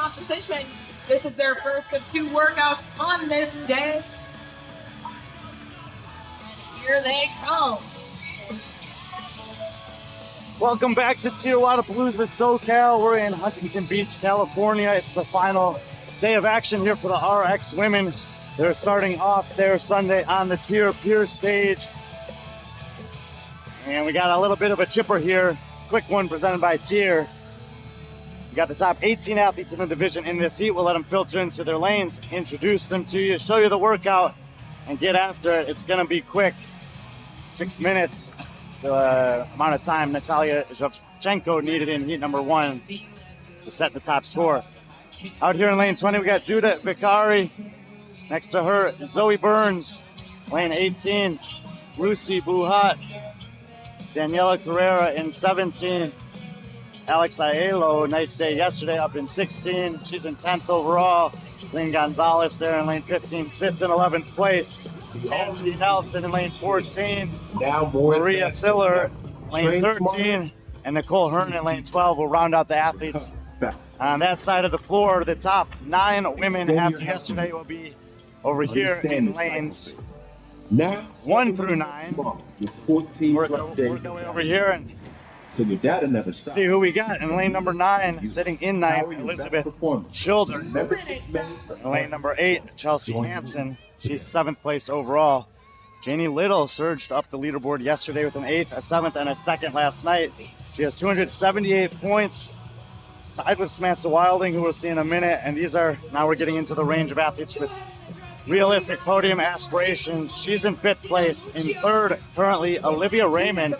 competition. This is their first of 2 workouts on this day. And here they come. Welcome back to TYR WZA SoCal. We're in Huntington Beach, California. It's the final day of action here for the RX women. They're starting off their Sunday on the TYR Pure stage. And we got a little bit of a chipper here. Quick one presented by TYR. We got the top 18 athletes in the division in this heat. We'll let them filter into their lanes, introduce them to you, show you the workout, and get after it. It's gonna be quick. 6 minutes, the amount of time Natalia Zhovchenko needed in heat number 1 to set the top score. Out here in lane 20, we got Judah Vicari. Next to her, Zoe Burns. Lane 18, Lucy Buhat. Daniela Carrera in 17. Alex Aiello, nice day yesterday, up in 16. She's in 10th overall. Celine Gonzalez there in lane 15, sits in 11th place. Nancy Nelson in lane 14. Maria Siller, lane 13. And Nicole Hearn in lane 12 will round out the athletes. On that side of the floor, the top 9 women after yesterday will be over here in lanes 1 through 9. Work our way over here and see who we got in lane number 9, sitting in 9th, Elizabeth Schilder. In lane number 8, Chelsea Hansen. She's 7th place overall. Janie Little surged up the leaderboard yesterday with an 8th, a 7th, and a 2nd last night. She has 278 points, tied with Samantha Wilding, who we'll see in a minute. And now we're getting into the range of athletes with realistic podium aspirations. She's in 5th place. In 3rd, currently, Olivia Raymond.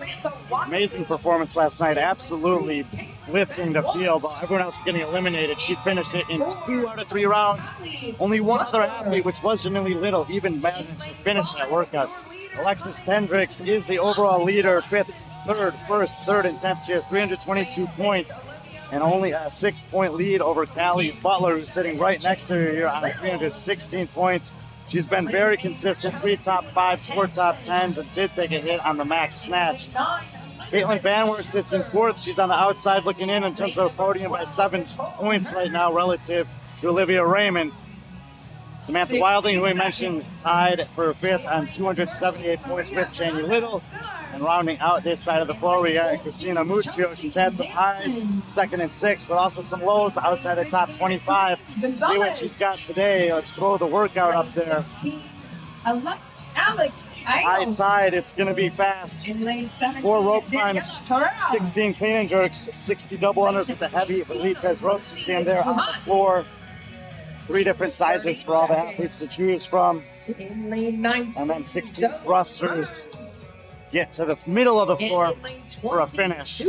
Amazing performance last night. Absolutely blitzing the field while everyone else was getting eliminated. She finished it in 2 out of 3 rounds. Only one other athlete, which was Janelle Little, even managed to finish that workout. Alexis Kendricks is the overall leader. 5th, 3rd, 1st, 3rd, and 10th. She has 322 points. And only a 6-point lead over Callie Butler, who's sitting right next to her here on 316 points. She's been very consistent, 3 top 5s, 4 top 10s, and did take a hit on the max snatch. Caitlin Banwart sits in 4th. She's on the outside looking in terms of her podium by 7 points right now relative to Olivia Raymond. Samantha Wilding, who we mentioned, tied for 5th on 278 points with Janie Little. And rounding out this side of the floor, we got Christina Muccio. She's had some highs, 2nd and 6th, but also some lows outside the top 25. See what she's got today. Let's throw the workout up there. Alex High tide, it's going to be fast. 4 rope climbs, 16 clean and jerks, 60 double unders with the heavy Elites ropes. You see them there on the floor. 3 different sizes for all the athletes to choose from. And then 16 thrusters. Get to the middle of the floor for a finish. So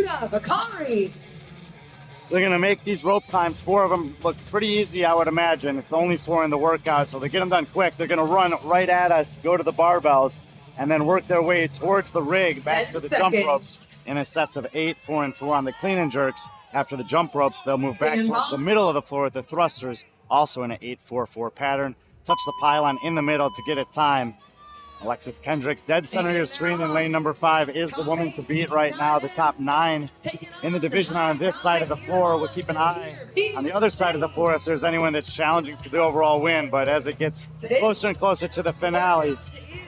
they're going to make these rope climbs, 4 of them, look pretty easy, I would imagine. It's only 4 in the workout, so they get them done quick. They're going to run right at us, go to the barbells, and then work their way towards the rig, back to the jump ropes in a sets of 8, 4, and 4 on the clean and jerks. After the jump ropes, they'll move back towards the middle of the floor with the thrusters, also in an 8-4-4 pattern. Touch the pylon in the middle to get it time. Alexis Kendrick, dead center of your screen in lane number 5, is the woman to beat right now. The top 9 in the division on this side of the floor. We'll keep an eye on the other side of the floor if there's anyone that's challenging for the overall win. But as it gets closer and closer to the finale,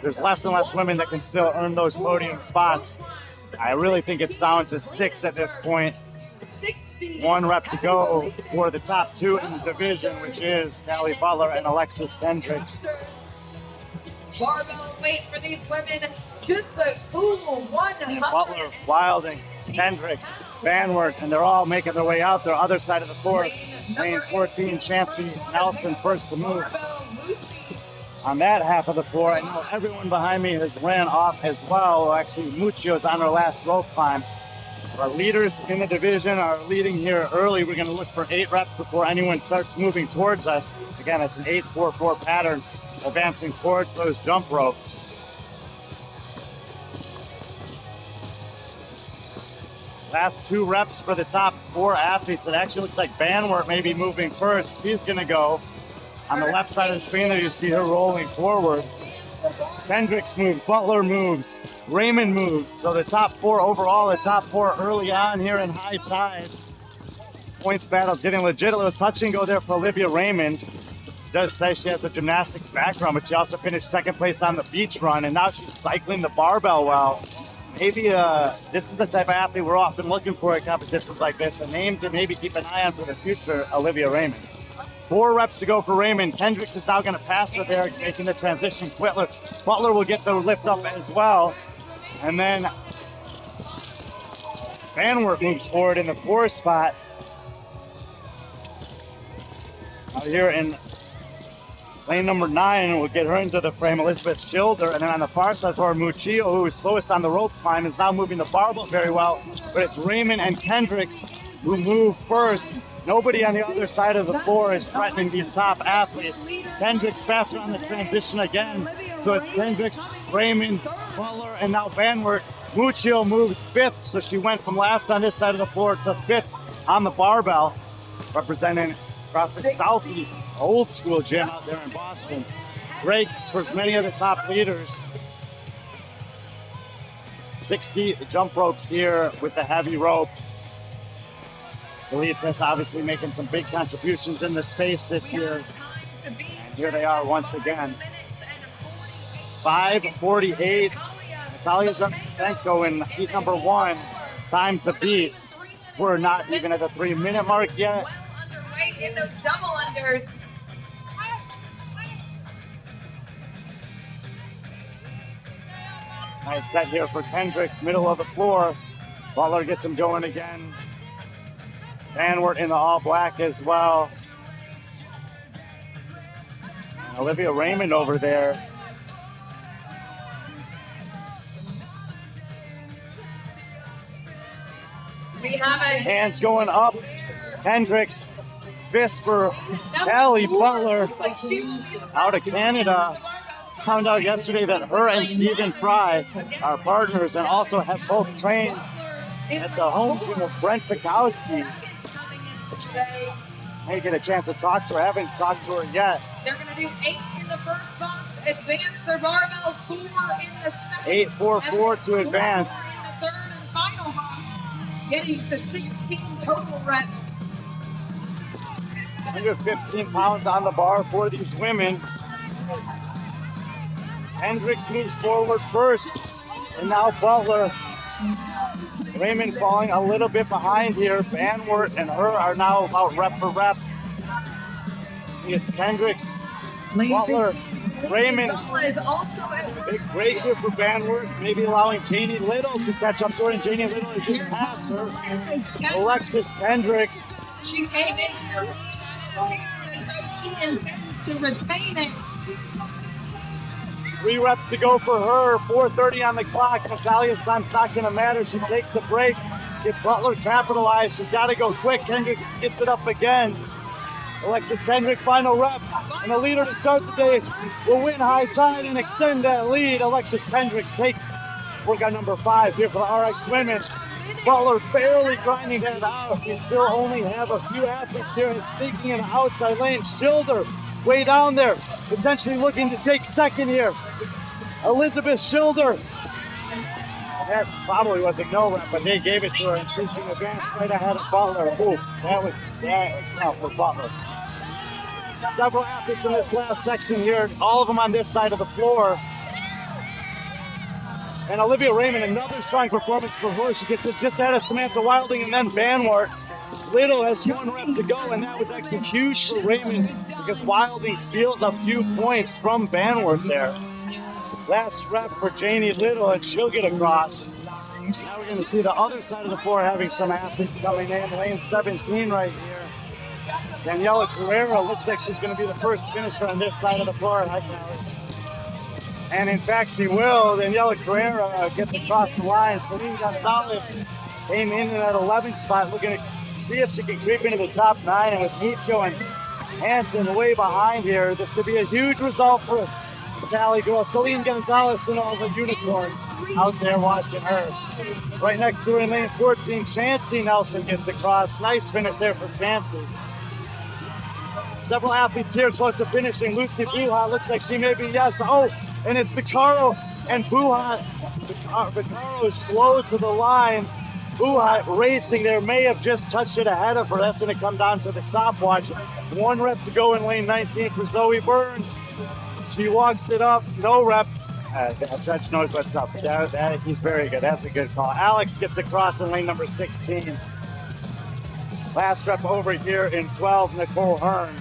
there's less and less women that can still earn those podium spots. I really think it's down to 6 at this point. 1 rep to go for the top 2 in the division, which is Callie Butler and Alexis Kendricks. Barbell weight for these women, just a cool 100. Butler, Wilding, Kendricks, Banwart, and they're all making their way out their other side of the floor. Lane 14, Chancey Nelson first to move. On that half of the floor, I know everyone behind me has ran off as well. Actually, Muccio's on her last rope climb. Our leaders in the division are leading here early. We're going to look for 8 reps before anyone starts moving towards us. Again, it's an 8-4-4 pattern, advancing towards those jump ropes. Last 2 reps for the top 4 athletes. It actually looks like Banwart may be moving first. She's going to go. On the left side of the screen there, you see her rolling forward. Kendricks moves, Butler moves, Raymond moves. So the top 4 overall, the top 4 early on here in high tide. points battle's getting legit. A little touch and go there for Olivia Raymond. Does say she has a gymnastics background, but she also finished second place on the beach run, and now she's cycling the barbell well. Maybe this is the type of athlete we're often looking for at competitions like this, a name to maybe keep an eye on for the future, Olivia Raymond. 4 reps to go for Raymond. Kendricks is now going to pass her there, making the transition. Butler will get the lift up as well. And then Van Wert moves forward in the 4 spot. Out here in lane number 9, we'll get her into the frame, Elizabeth Schilder. And then on the far side for Muccio, who is slowest on the rope climb, is now moving the barbell very well. But it's Raymond and Kendricks who move first. Nobody on the other side of the floor is threatening these top athletes. Kendricks faster on the transition again. So it's Kendricks, Raymond, Butler, and now Van Wert. Muccio moves 5th, so she went from last on this side of the floor to 5th on the barbell, representing CrossFit Southie, old school gym out there in Boston. Breaks for many of the top leaders. 60 jump ropes here with the heavy rope. Elite obviously making some big contributions in the space this year. And here they are once again. 5:48. Natalia Zharchenko in heat number 1. Time to beat. We're not even at the 3-minute mark yet. Well underway in those double unders. Nice set here for Kendricks, middle of the floor. Butler gets him going again. Van Wert in the all black as well. And Olivia Raymond over there. We have a Hands going up. Kendricks, fist for Callie Butler out of Canada. Found out yesterday that her and Stephen Fry are partners and also have both trained at the home gym of Brent Fikowski. May get a chance to talk to her. I haven't talked to her yet. They're going to do 8 in the first box, advance their barbell, 4 in the second. 8, 4, 4 to advance. 4 in the third and final box, getting to 16 total reps. 115 pounds on the bar for these women. Hendricks moves forward first, and now Butler. Raymond falling a little bit behind here. Van Wert and her are now about rep for rep. It's Kendricks, Butler, Raymond. Big break here for Van Wert, maybe allowing Janie Little to catch up to her, and Janie Little has just passed her. Alexis Kendricks. She came in here. She intends to retain it. 3 reps to go for her, 4:30 on the clock. Natalia's time's not going to matter. She takes a break. Get Butler capitalized. She's got to go quick. Kendrick gets it up again. Alexis Kendrick, final rep. And the leader to start the day will win high tide and extend that lead. Alexis Kendricks takes workout number 5 here for the RX women. Butler barely grinding that out. We still only have a few athletes here and sneaking in the outside lane. Schilder way down there, potentially looking to take second here. Elizabeth Schilder. That probably was a no rep, but they gave it to her, and she's going to advance right ahead of Butler. Ooh, that was tough for Butler. Several athletes in this last section here, all of them on this side of the floor. And Olivia Raymond, another strong performance for her. She gets it just ahead of Samantha Wilding and then Van Wert. Little has 1 rep to go, and that was actually huge for Raymond because Wilding steals a few points from Van Wert there. Last rep for Janie Little, and she'll get across. Now we're going to see the other side of the floor having some athletes coming in. Lane 17 right here. Daniela Carrera looks like she's going to be the first finisher on this side of the floor. And in fact, she will. Daniela Carrera gets across the line. Celine Gonzalez came in at 11th spot, looking to see if she can creep into the top 9. And with Muccio and Hansen way behind here, this could be a huge result for Cali girl. Celine Gonzalez and all the unicorns out there watching her. Right next to her in lane 14, Chancey Nelson gets across. Nice finish there for Chancey. Several athletes here close to finishing. Lucy Buha looks like she may be yes. Oh, and it's Vicaro and Buha. Vicaro is slow to the line. racing there may have just touched it ahead of her. That's going to come down to the stopwatch. 1 rep to go in lane 19 for Zoe Burns. She walks it up, no rep. The judge knows what's up. He's very good. That's a good call. Alex gets across in lane number 16. Last rep over here in 12, Nicole Hearns.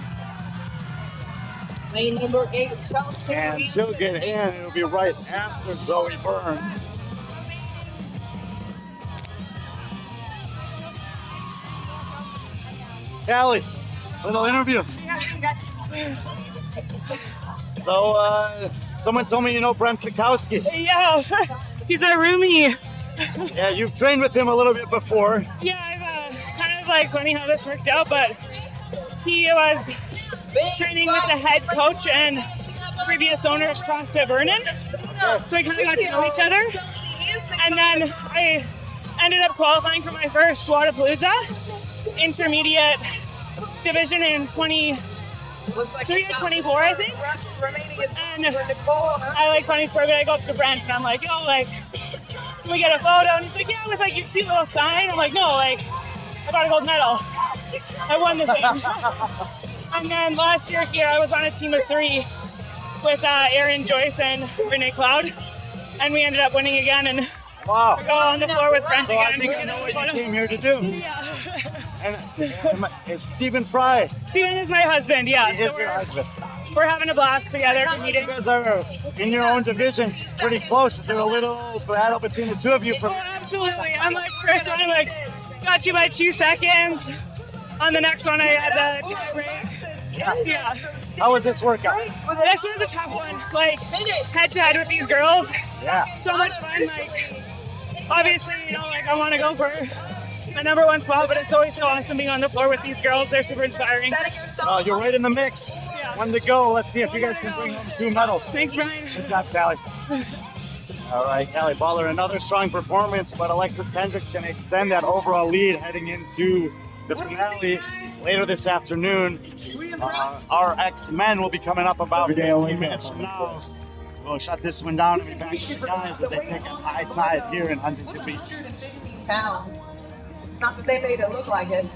Lane number 8, Chelsea. And she'll get in. It'll be right after Zoe Burns. Callie, little interview. So, someone told me you know Brent Kukowski. Yeah, he's our roomie. Yeah, you've trained with him a little bit before. Yeah, I've kind of like funny how this worked out, but he was training with the head coach and previous owner of CrossFit Vernon. So we kind of got to know each other. And then I ended up qualifying for my first Wadapalooza intermediate division in 23 or 24, I think. And I like funny story, but I go up to Brent and I'm like, yo, like, can we get a photo? And he's like, yeah, with like your cute little sign. I'm like, no, like, I got a gold medal. I won the thing. And then last year here, I was on a team of 3 with Aaron Joyce and Renee Cloud. And we ended up winning again and Wow. go on the floor with Brent So again. I think I know what you came here to do. Yeah. And it's Stephen Fry. Steven is my husband, yeah. He is So your husband. we're having a blast together. We're You meeting. guys are in your own division, pretty close. Is there a little battle between the two of you? Oh, absolutely. I'm like, first one, I'm like, got you by 2 seconds. On the next one, I had the tie break. Yeah. How was this workout? This was a tough one. Like, head to head with these girls. Yeah. So much fun. Like, obviously, you know, like, I want to go for my number 1 spot, but it's always so awesome being on the floor with these girls. They're super inspiring. You're right in the mix. One to go. Let's see if you guys can bring home 2 medals. Thanks, Brian. Good job, Callie. All right, Callie Butler, another strong performance, but Alexis Kendrick's going to extend that overall lead heading into the finale later this afternoon. Our X-Men will be coming up about 15 minutes from now. We'll shut this one down and be back to the guys as they take a high tide here in Huntington Beach. 115 pounds. Not that they made it look like it.